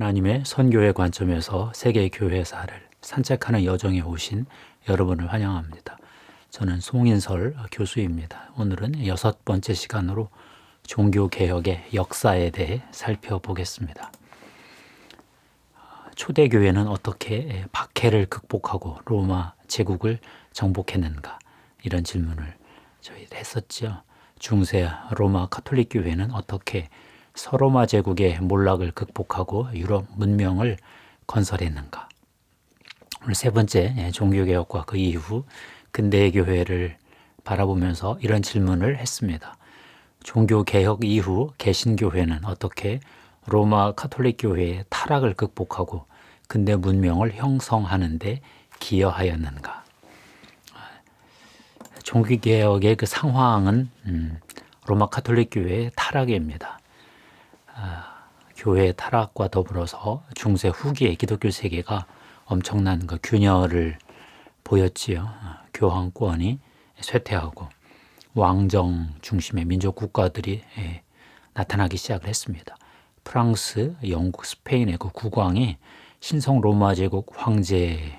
하나님의 선교의 관점에서 세계 교회사를 산책하는 여정에 오신 여러분을 환영합니다. 저는 송인설 교수입니다. 오늘은 6번째 시간으로 종교개혁의 역사에 대해 살펴보겠습니다. 초대교회는 어떻게 박해를 극복하고 로마 제국을 정복했는가, 이런 질문을 저희도 했었죠. 중세 로마 가톨릭 교회는 어떻게 서로마 제국의 몰락을 극복하고 유럽 문명을 건설했는가. 오늘 세 번째, 종교개혁과 그 이후 근대의 교회를 바라보면서 이런 질문을 했습니다. 종교개혁 이후 개신교회는 어떻게 로마 가톨릭 교회의 타락을 극복하고 근대 문명을 형성하는 데 기여하였는가. 종교개혁의 그 상황은 로마 가톨릭 교회의 타락입니다. 교회의 타락과 더불어서 중세 후기의 기독교 세계가 엄청난 그 균열을 보였지요. 교황권이 쇠퇴하고 왕정 중심의 민족 국가들이 나타나기 시작을 했습니다. 프랑스, 영국, 스페인의 그 국왕이 신성 로마 제국 황제와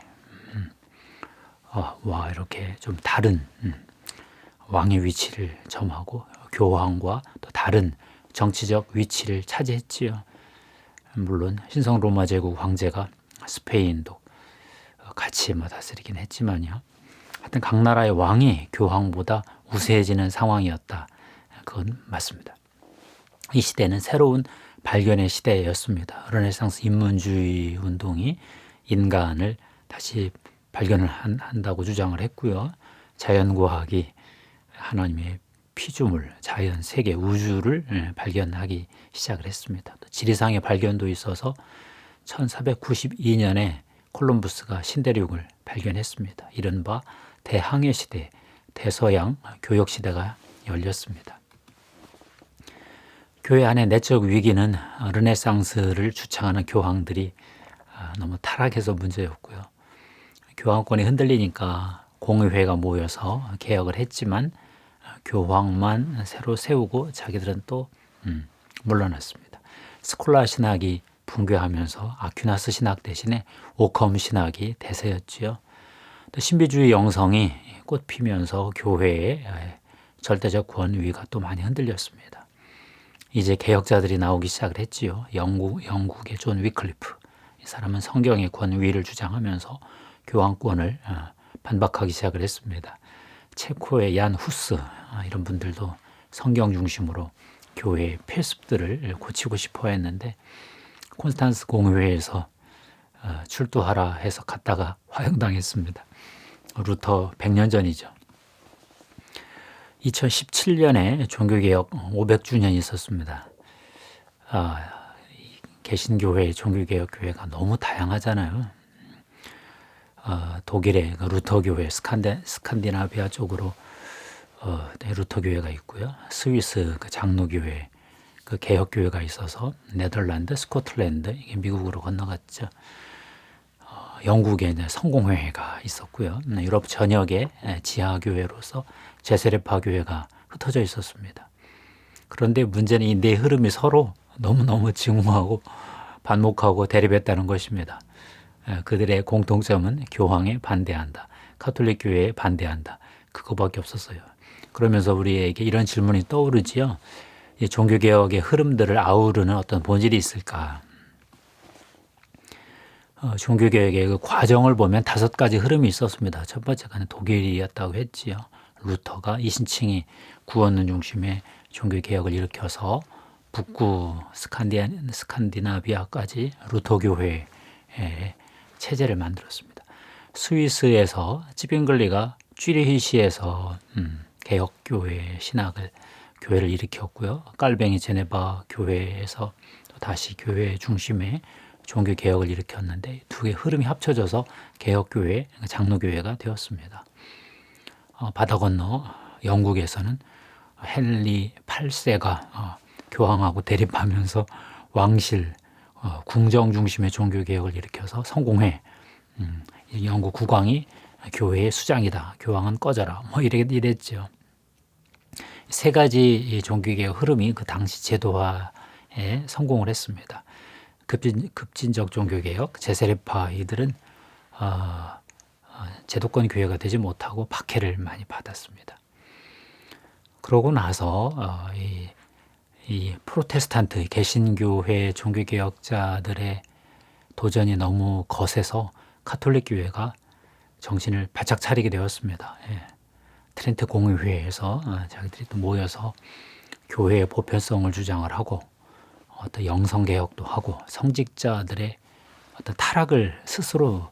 이렇게 좀 다른 왕의 위치를 점하고 교황과 또 다른 정치적 위치를 차지했지요. 물론 신성 로마 제국 황제가 스페인도 같이 다스리긴 했지만요. 하여튼 각 나라의 왕이 교황보다 우세해지는 상황이었다. 그건 맞습니다. 이 시대는 새로운 발견의 시대였습니다. 르네상스 인문주의 운동이 인간을 다시 발견을 한다고 주장을 했고요. 자연과학이 하나님의 피조물, 자연, 세계, 우주를 발견하기 시작을 했습니다. 또 지리상의 발견도 있어서 1492년에 콜럼부스가 신대륙을 발견했습니다. 이른바 대항해 시대, 대서양 교역 시대가 열렸습니다. 교회 안의 내적 위기는 르네상스를 주창하는 교황들이 너무 타락해서 문제였고요. 교황권이 흔들리니까 공의회가 모여서 개혁을 했지만 교황만 새로 세우고 자기들은 또 물러났습니다. 스콜라 신학이 붕괴하면서 아퀴나스 신학 대신에 오컴 신학이 대세였지요. 또 신비주의 영성이 꽃피면서 교회의 절대적 권위가 또 많이 흔들렸습니다. 이제 개혁자들이 나오기 시작을 했지요. 영국의 존 위클리프, 이 사람은 성경의 권위를 주장하면서 교황권을 반박하기 시작을 했습니다. 체코의 얀 후스, 이런 분들도 성경 중심으로 교회의 폐습들을 고치고 싶어 했는데 콘스탄스 공의회에서 출두하라 해서 갔다가 화형당했습니다. 루터 100년 전이죠. 2017년에 종교개혁 500주년이 있었습니다. 개신교회, 종교개혁 교회가 너무 다양하잖아요. 독일의 루터교회, 스칸디나비아 쪽으로 루터교회가 있고요. 스위스 장로교회, 그 개혁교회가 있어서 네덜란드, 스코틀랜드, 이게 미국으로 건너갔죠. 영국에 성공회가 있었고요. 유럽 전역에 지하교회로서 제세례파 교회가 흩어져 있었습니다. 그런데 문제는 이 네 흐름이 서로 너무너무 증오하고 반목하고 대립했다는 것입니다. 그들의 공통점은 교황에 반대한다, 가톨릭 교회에 반대한다, 그거밖에 없었어요. 그러면서 우리에게 이런 질문이 떠오르지요. 이 종교개혁의 흐름들을 아우르는 어떤 본질이 있을까? 종교개혁의 그 과정을 보면 5가지 흐름이 있었습니다. 첫 번째가 독일이었다고 했지요. 루터가 이신칭이 구원론 중심의 종교개혁을 일으켜서 북구 스칸디나비아까지 루터교회의 체제를 만들었습니다. 스위스에서 찌빙글리가 쥐리히시에서 개혁교회 교회를 일으켰고요. 깔뱅이 제네바 교회에서 또 다시 교회 중심의 종교개혁을 일으켰는데 두 개의 흐름이 합쳐져서 개혁교회, 장로교회가 되었습니다. 바다 건너 영국에서는 헨리 8세가 교황하고 대립하면서 왕실, 궁정 중심의 종교개혁을 일으켜서 성공회, 영국 국왕이 교회의 수장이다, 교황은 꺼져라, 이랬죠. 세 가지 종교개혁 흐름이 그 당시 제도화에 성공을 했습니다. 급진적 종교개혁, 제세례파 이들은 제도권 교회가 되지 못하고 박해를 많이 받았습니다. 그러고 나서 이 프로테스탄트 개신교회 종교개혁자들의 도전이 너무 거세서 가톨릭 교회가 정신을 바짝 차리게 되었습니다. 트렌트 공의회에서 자기들이 또 모여서 교회의 보편성을 주장을 하고 어떤 영성개혁도 하고 성직자들의 어떤 타락을 스스로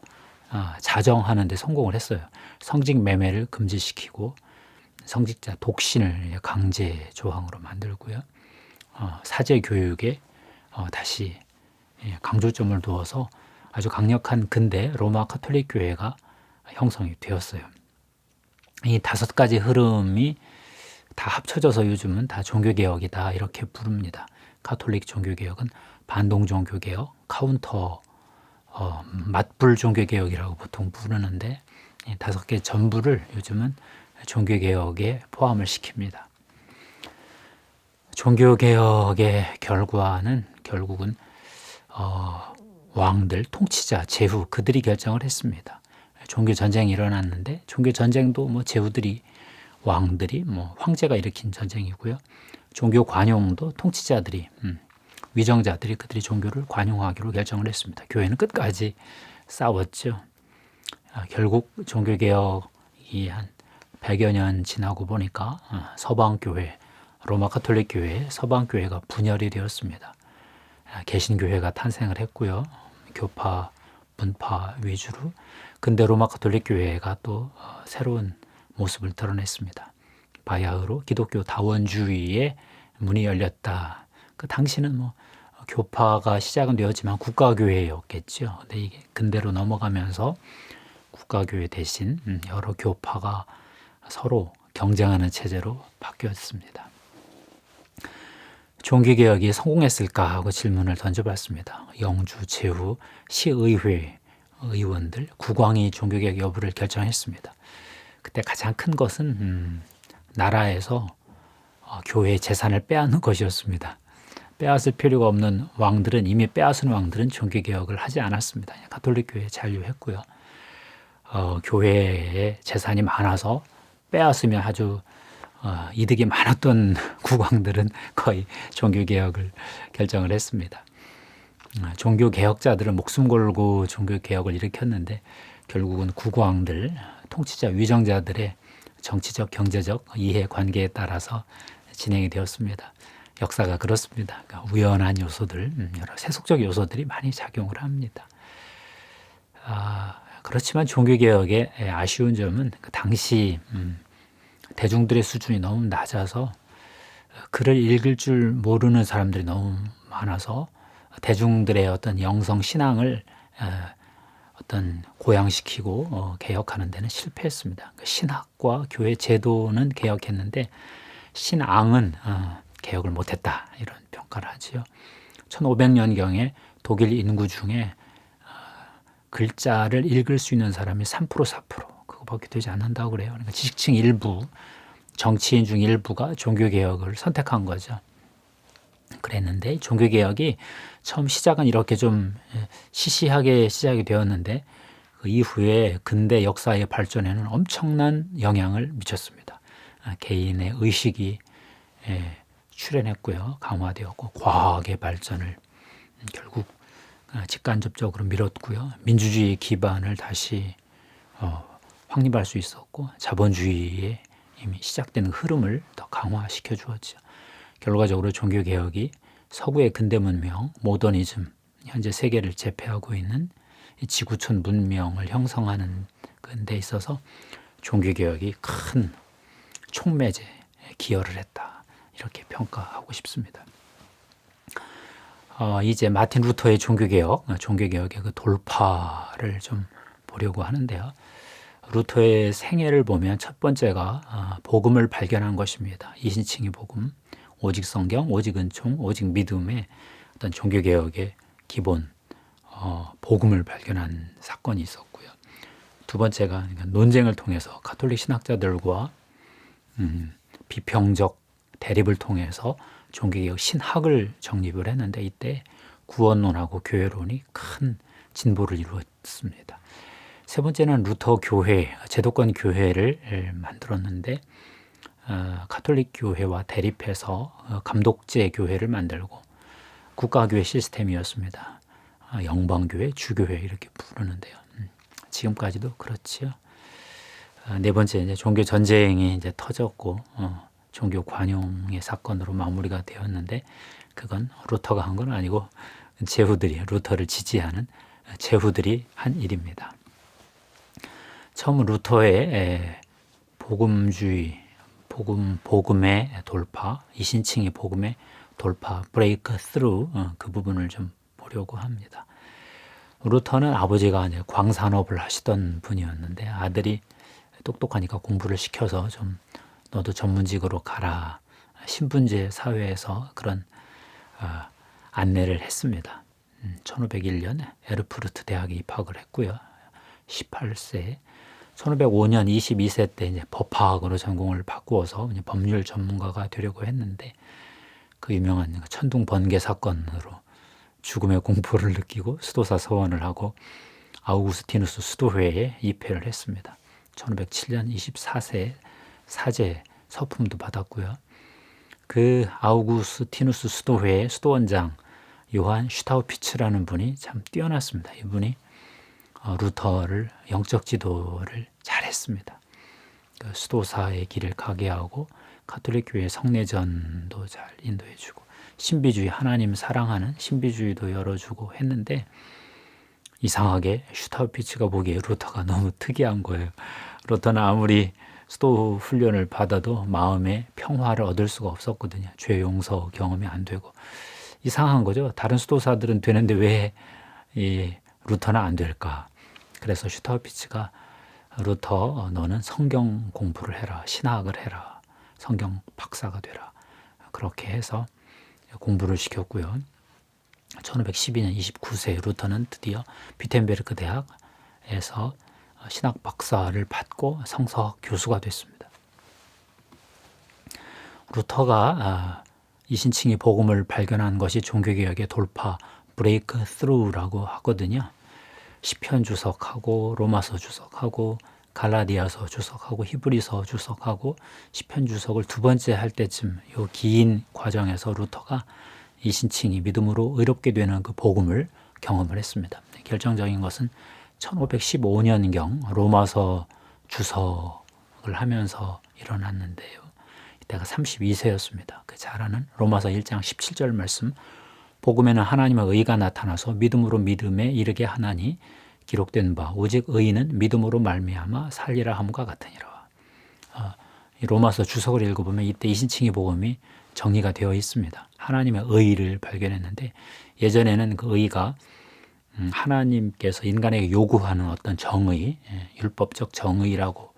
자정하는 데 성공을 했어요. 성직 매매를 금지시키고 성직자 독신을 강제 조항으로 만들고요. 사제 교육에 다시 강조점을 두어서 아주 강력한 근대 로마 가톨릭 교회가 형성이 되었어요. 이 5가지 흐름이 다 합쳐져서 요즘은 다 종교개혁이다 이렇게 부릅니다. 가톨릭 종교개혁은 반동 종교개혁, 카운터 맞불 종교개혁이라고 보통 부르는데 5개 전부를 요즘은 종교개혁에 포함을 시킵니다. 종교개혁의 결과는 결국은 왕들, 통치자, 제후 그들이 결정을 했습니다. 종교전쟁이 일어났는데 종교전쟁도 뭐 제후들이 왕들이 뭐 황제가 일으킨 전쟁이고요. 종교 관용도 통치자들이 위정자들이 그들이 종교를 관용하기로 결정을 했습니다. 교회는 끝까지 싸웠죠. 결국 종교개혁이 한 100여 년 지나고 보니까 서방교회, 로마 가톨릭 교회, 서방교회가 분열이 되었습니다. 개신교회가 탄생을 했고요. 교파, 분파 위주로. 근데 로마 가톨릭 교회가 또 새로운 모습을 드러냈습니다. 바야흐로 기독교 다원주의의 문이 열렸다. 그 당시는 뭐 교파가 시작은 되었지만 국가교회였겠죠. 근데 이게 근대로 넘어가면서 국가교회 대신 여러 교파가 서로 경쟁하는 체제로 바뀌었습니다. 종교개혁이 성공했을까 하고 질문을 던져봤습니다. 영주, 제후, 시의회 의원들, 국왕이 종교개혁 여부를 결정했습니다. 그때 가장 큰 것은 나라에서 교회의 재산을 빼앗는 것이었습니다. 빼앗을 필요가 없는 왕들은 이미 빼앗은 왕들은 종교개혁을 하지 않았습니다. 가톨릭 교회에 잔류했고요. 교회에 재산이 많아서 빼앗으면 아주 이득이 많았던 국왕들은 거의 종교개혁을 결정을 했습니다. 종교개혁자들은 목숨 걸고 종교개혁을 일으켰는데 결국은 국왕들, 통치자, 위정자들의 정치적, 경제적 이해관계에 따라서 진행이 되었습니다. 역사가 그렇습니다. 그러니까 우연한 요소들, 여러 세속적 요소들이 많이 작용을 합니다. 그렇지만 종교개혁의 아쉬운 점은 그 당시 대중들의 수준이 너무 낮아서 글을 읽을 줄 모르는 사람들이 너무 많아서 대중들의 어떤 영성 신앙을 어떤 고양시키고 개혁하는 데는 실패했습니다. 신학과 교회 제도는 개혁했는데 신앙은 개혁을 못했다 이런 평가를 하지요. 1500년경에 독일 인구 중에 글자를 읽을 수 있는 사람이 3% 4% 그거밖에 되지 않는다고 그래요. 그러니까 지식층 일부, 정치인 중 일부가 종교개혁을 선택한 거죠. 그랬는데 종교개혁이 처음 시작은 이렇게 좀 시시하게 시작이 되었는데 그 이후에 근대 역사의 발전에는 엄청난 영향을 미쳤습니다. 개인의 의식이 출현했고요. 강화되었고 과학의 발전을 결국 직간접적으로 밀었고요. 민주주의 기반을 다시 확립할 수 있었고 자본주의의 이미 시작된 흐름을 더 강화시켜 주었죠. 결과적으로 종교개혁이 서구의 근대 문명, 모더니즘, 현재 세계를 제패하고 있는 이 지구촌 문명을 형성하는 데 있어서 종교개혁이 큰 촉매제에 기여를 했다. 이렇게 평가하고 싶습니다. 이제 마틴 루터의 종교개혁의 그 돌파를 좀 보려고 하는데요. 루터의 생애를 보면 첫 번째가 복음을 발견한 것입니다. 이신칭의 복음, 오직 성경, 오직 은총, 오직 믿음의 어떤 종교개혁의 기본 복음을 발견한 사건이 있었고요. 두 번째가 논쟁을 통해서 가톨릭 신학자들과 비평적 대립을 통해서 종교개혁 신학을 정립을 했는데 이때 구원론하고 교회론이 큰 진보를 이루었습니다. 세 번째는 루터 교회, 제도권 교회를 만들었는데 가톨릭 교회와 대립해서 감독제 교회를 만들고 국가교회 시스템이었습니다. 영방교회, 주교회 이렇게 부르는데요. 지금까지도 그렇지요. 네 번째 이제 종교 전쟁이 이제 터졌고 종교 관용의 사건으로 마무리가 되었는데 그건 루터가 한 건 아니고 제후들이 루터를 지지하는 제후들이 한 일입니다. 처음 루터의 복음주의, 복음의 돌파, 이신칭의 복음의 돌파, 브레이크 스루 그 부분을 좀 보려고 합니다. 루터는 아버지가 이제 광산업을 하시던 분이었는데 아들이 똑똑하니까 공부를 시켜서 좀 너도 전문직으로 가라. 신분제 사회에서 그런 안내를 했습니다. 1501년 에르푸르트 대학에 입학을 했고요. 18세. 1505년 22세 때 이제 법학으로 전공을 바꾸어서 이제 법률 전문가가 되려고 했는데 그 유명한 천둥 번개 사건으로 죽음의 공포를 느끼고 수도사 서원을 하고 아우구스티누스 수도회에 입회를 했습니다. 1507년 24세 사제 서품도 받았고요. 그 아우구스티누스 수도회의 수도원장 요한 슈타우피츠라는 분이 참 뛰어났습니다. 이분이 루터를 영적 지도를 잘했습니다. 그 수도사의 길을 가게 하고 가톨릭 교회 성례전도 잘 인도해주고 신비주의 하나님 사랑하는 신비주의도 열어주고 했는데 이상하게 슈타우피츠가 보기에 루터가 너무 특이한 거예요. 루터는 아무리 수도 훈련을 받아도 마음의 평화를 얻을 수가 없었거든요. 죄 용서 경험이 안 되고 이상한 거죠. 다른 수도사들은 되는데 왜 이 루터는 안 될까? 그래서 슈타우피츠가 루터 너는 성경 공부를 해라. 신학을 해라. 성경 박사가 되라. 그렇게 해서 공부를 시켰고요. 1512년 29세 루터는 드디어 비텐베르크 대학에서 신학 박사를 받고 성서 교수가 됐습니다. 루터가 이신칭이 복음을 발견한 것이 종교개혁의 돌파, 브레이크 스루라고 하거든요. 시편 주석하고 로마서 주석하고 갈라디아서 주석하고 히브리서 주석하고 시편 주석을 두 번째 할 때쯤 이 긴 과정에서 루터가 이신칭이 믿음으로 의롭게 되는 그 복음을 경험을 했습니다. 결정적인 것은 1515년경 로마서 주석을 하면서 일어났는데요. 이때가 32세였습니다. 그 잘 아는 로마서 1장 17절 말씀 복음에는 하나님의 의가 나타나서 믿음으로 믿음에 이르게 하나니 기록된 바 오직 의인은 믿음으로 말미암아 살리라 함과 같으니라. 이 로마서 주석을 읽어보면 이때 이신칭의 복음이 정리가 되어 있습니다. 하나님의 의를 발견했는데 예전에는 그 의가 하나님께서 인간에게 요구하는 어떤 정의, 율법적 정의라고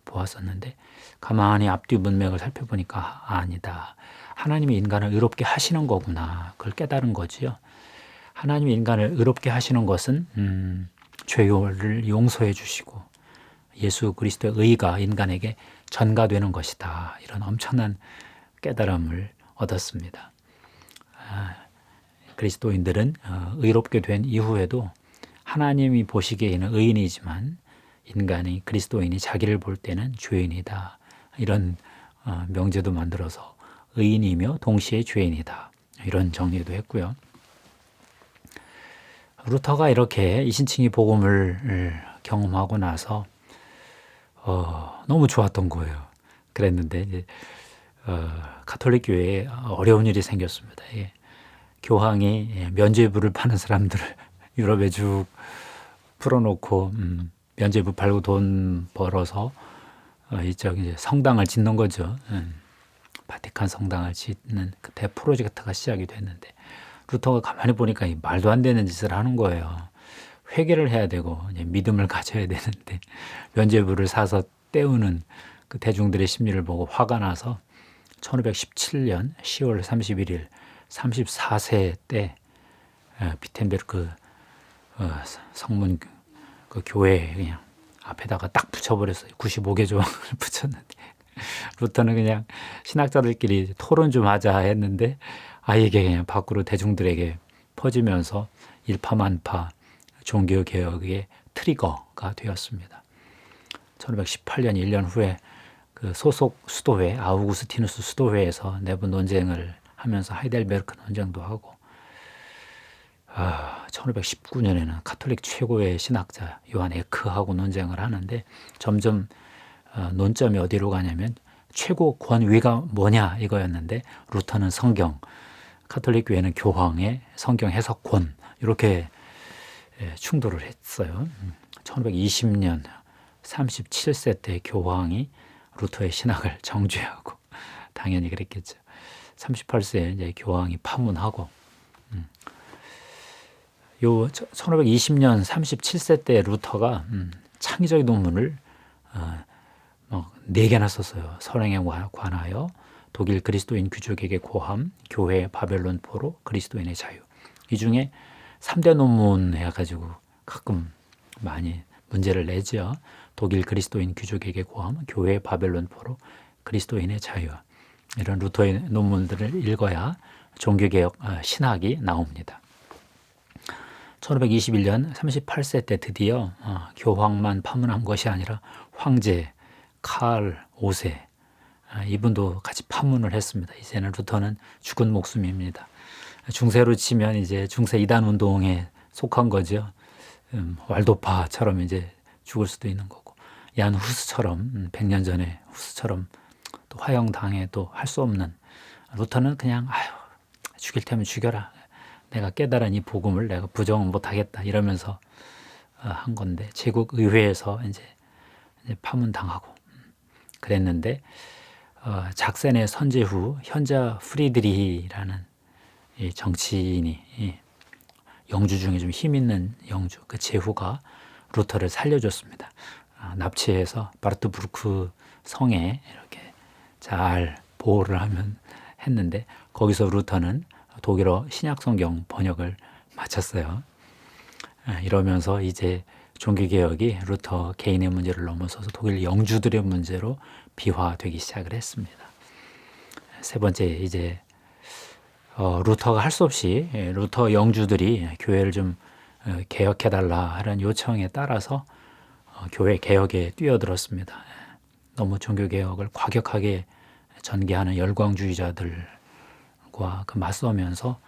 보았었는데 가만히 앞뒤 문맥을 살펴보니까 아니다. 하나님이 인간을 의롭게 하시는 거구나. 그걸 깨달은 거지요. 하나님이 인간을 의롭게 하시는 것은 죄를 용서해 주시고 예수 그리스도의 의가 인간에게 전가되는 것이다. 이런 엄청난 깨달음을 얻었습니다. 그리스도인들은 의롭게 된 이후에도 하나님이 보시기에는 의인이지만 인간이 그리스도인이 자기를 볼 때는 죄인이다. 이런 명제도 만들어서 의인이며 동시에 죄인이다. 이런 정리도 했고요. 루터가 이렇게 이신칭이 복음을 경험하고 나서 너무 좋았던 거예요. 그랬는데 이제 가톨릭 교회에 어려운 일이 생겼습니다. 교황이 면죄부를 파는 사람들을 유럽에 쭉 풀어놓고 면죄부 팔고 돈 벌어서 이제 성당을 짓는 거죠. 바티칸 성당을 짓는 그 대프로젝트가 시작이 됐는데 루터가 가만히 보니까 이 말도 안 되는 짓을 하는 거예요. 회개를 해야 되고 이제 믿음을 가져야 되는데 면죄부를 사서 때우는 그 대중들의 심리를 보고 화가 나서 1517년 10월 31일 34세 때 비텐베르크 성문 그 교회 그냥 앞에다가 딱 붙여버렸어요. 95개 조항을 붙였는데 루터는 그냥 신학자들끼리 토론 좀 하자 했는데 아예 그냥 밖으로 대중들에게 퍼지면서 일파만파 종교개혁의 트리거가 되었습니다. 1518년 1년 후에 그 소속 수도회 아우구스티누스 수도회에서 내부 논쟁을 하면서 하이델베르크 논쟁도 하고 1519년에는 카톨릭 최고의 신학자 요한 에크하고 논쟁을 하는데 점점 논점이 어디로 가냐면 최고 권위가 뭐냐 이거였는데 루터는 성경, 카톨릭 교회는 교황의 성경 해석권 이렇게 충돌을 했어요. 1520년 37세 때 교황이 루터의 신학을 정죄하고 당연히 그랬겠죠. 38세에 이제 교황이 파문하고 요 1520년 37세 때 루터가 창의적인 논문을 4개나 썼어요. 선행에 관하여, 독일 그리스도인 귀족에게 고함, 교회 바벨론 포로, 그리스도인의 자유. 이 중에 3대 논문 해가지고 가끔 많이 문제를 내죠. 독일 그리스도인 귀족에게 고함, 교회 바벨론 포로, 그리스도인의 자유. 이런 루터의 논문들을 읽어야 종교개혁 신학이 나옵니다. 1521년 38세 때 드디어 교황만 파문한 것이 아니라 황제 칼 5세 이분도 같이 파문을 했습니다. 이제는 루터는 죽은 목숨입니다. 중세로 치면 이제 중세 이단 운동에 속한 거죠. 왈도파처럼 이제 죽을 수도 있는 거고, 얀 후스처럼 100년 전에 후스처럼 또 화형당해 또 할 수 없는, 루터는 그냥 죽일 테면 죽여라. 내가 깨달은 이 복음을 내가 부정은 못하겠다 이러면서 한 건데, 제국 의회에서 이제 파문당하고 그랬는데 작센의 선제 후 현자 프리드리히라는 이 정치인이 영주 중에 좀 힘 있는 영주, 그 제후가 루터를 살려줬습니다. 납치해서 바르트부르크 성에 이렇게 잘 보호를 했는데 거기서 루터는 독일어 신약성경 번역을 마쳤어요. 이러면서 이제 종교개혁이 루터 개인의 문제를 넘어서서 독일 영주들의 문제로 비화되기 시작을 했습니다. 세 번째, 이제 루터가 할 수 없이 루터 영주들이 교회를 좀 개혁해달라 하는 요청에 따라서 교회 개혁에 뛰어들었습니다. 너무 종교개혁을 과격하게 전개하는 열광주의자들과 그 맞서면서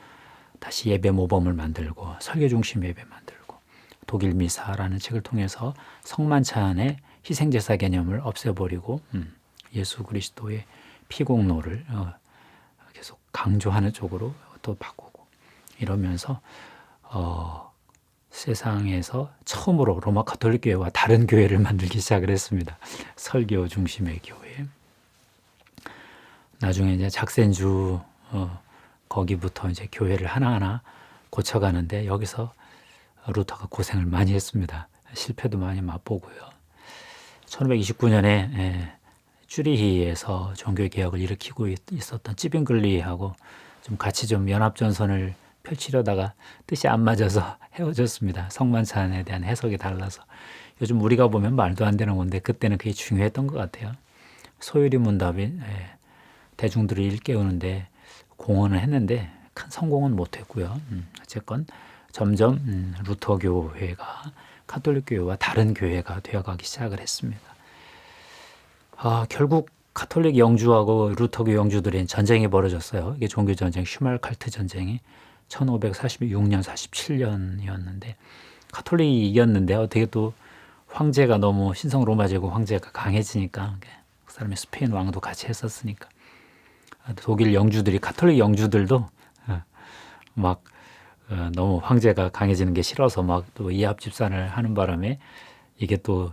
다시 예배 모범을 만들고 설교 중심 예배 만들고 독일 미사라는 책을 통해서 성만찬의 희생제사 개념을 없애버리고 예수 그리스도의 피공로를 계속 강조하는 쪽으로 또 바꾸고, 이러면서 세상에서 처음으로 로마 가톨릭 교회와 다른 교회를 만들기 시작을 했습니다. 설교 중심의 교회. 나중에 이제 작센주 거기부터 이제 교회를 하나하나 고쳐가는데 여기서 루터가 고생을 많이 했습니다. 실패도 많이 맛보고요. 1529년에 쭈리히에서 종교개혁을 일으키고 있었던 찌빙글리하고 좀 같이 좀 연합전선을 펼치려다가 뜻이 안 맞아서 헤어졌습니다. 성만찬에 대한 해석이 달라서. 요즘 우리가 보면 말도 안 되는 건데 그때는 그게 중요했던 것 같아요. 소유리 문답이 대중들을 일깨우는데 공헌을 했는데 큰 성공은 못했고요. 어쨌건 점점 루터 교회가 가톨릭 교회와 다른 교회가 되어가기 시작을 했습니다. 결국 가톨릭 영주하고 루터교 영주들의 전쟁이 벌어졌어요. 이게 종교전쟁, 슈말칼트 전쟁이 1546년, 47년이었는데 가톨릭이 이겼는데 어떻게 또 황제가 너무 신성 로마 제국 황제가 강해지니까, 그 사람이 스페인 왕도 같이 했었으니까 독일 영주들이, 가톨릭 영주들도 막 너무 황제가 강해지는 게 싫어서 막 또 이합 집산을 하는 바람에 이게 또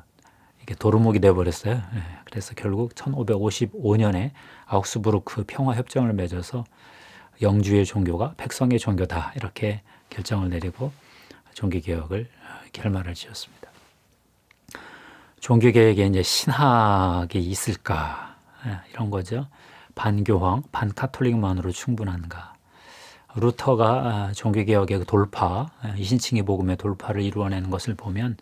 이게 도루묵이 되어버렸어요. 그래서 결국 1555년에 아우크스부르크 평화협정을 맺어서 영주의 종교가 백성의 종교다 이렇게 결정을 내리고 종교개혁을 결말을 지었습니다. 종교개혁에 이제 신학이 있을까, 이런 거죠. 반교황, 반카톨릭만으로 충분한가. 루터가 종교개혁의 돌파, 이신칭의 복음의 돌파를 이루어내는 것을 보면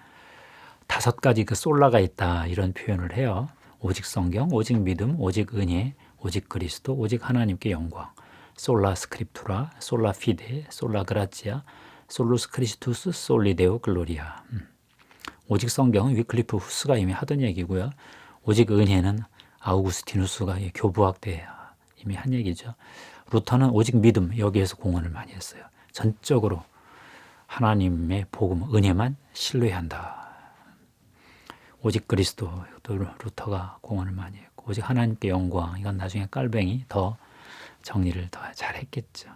5가지 그 솔라가 있다 이런 표현을 해요. 오직 성경, 오직 믿음, 오직 은혜, 오직 그리스도, 오직 하나님께 영광. 솔라 스크립투라, 솔라 피데, 솔라 그라치아, 솔루스 크리스투스, 솔리데오 글로리아. 오직 성경은 위클리프 후스가 이미 하던 얘기고요. 오직 은혜는 아우구스티누스가 교부학 때 이미 한 얘기죠. 루터는 오직 믿음, 여기에서 공헌을 많이 했어요. 전적으로 하나님의 복음, 은혜만 신뢰해야 한다. 오직 그리스도, 또 루터가 공헌을 많이 했고, 오직 하나님께 영광, 이건 나중에 깔뱅이 더 정리를 더 잘했겠죠.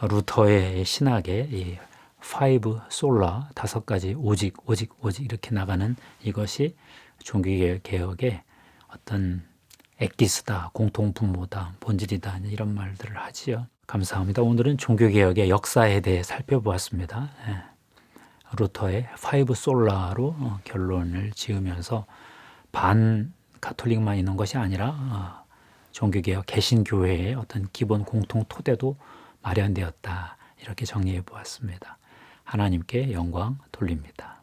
루터의 신학의 이 파이브 솔라, 5가지 오직 이렇게 나가는 이것이 종교개혁의 어떤 엑기스다, 공통분모다, 본질이다, 이런 말들을 하지요. 감사합니다. 오늘은 종교개혁의 역사에 대해 살펴보았습니다. 루터의 파이브 솔라로 결론을 지으면서 반 가톨릭만 있는 것이 아니라 종교개혁 개신교회의 어떤 기본 공통 토대도 마련되었다. 이렇게 정리해 보았습니다. 하나님께 영광 돌립니다.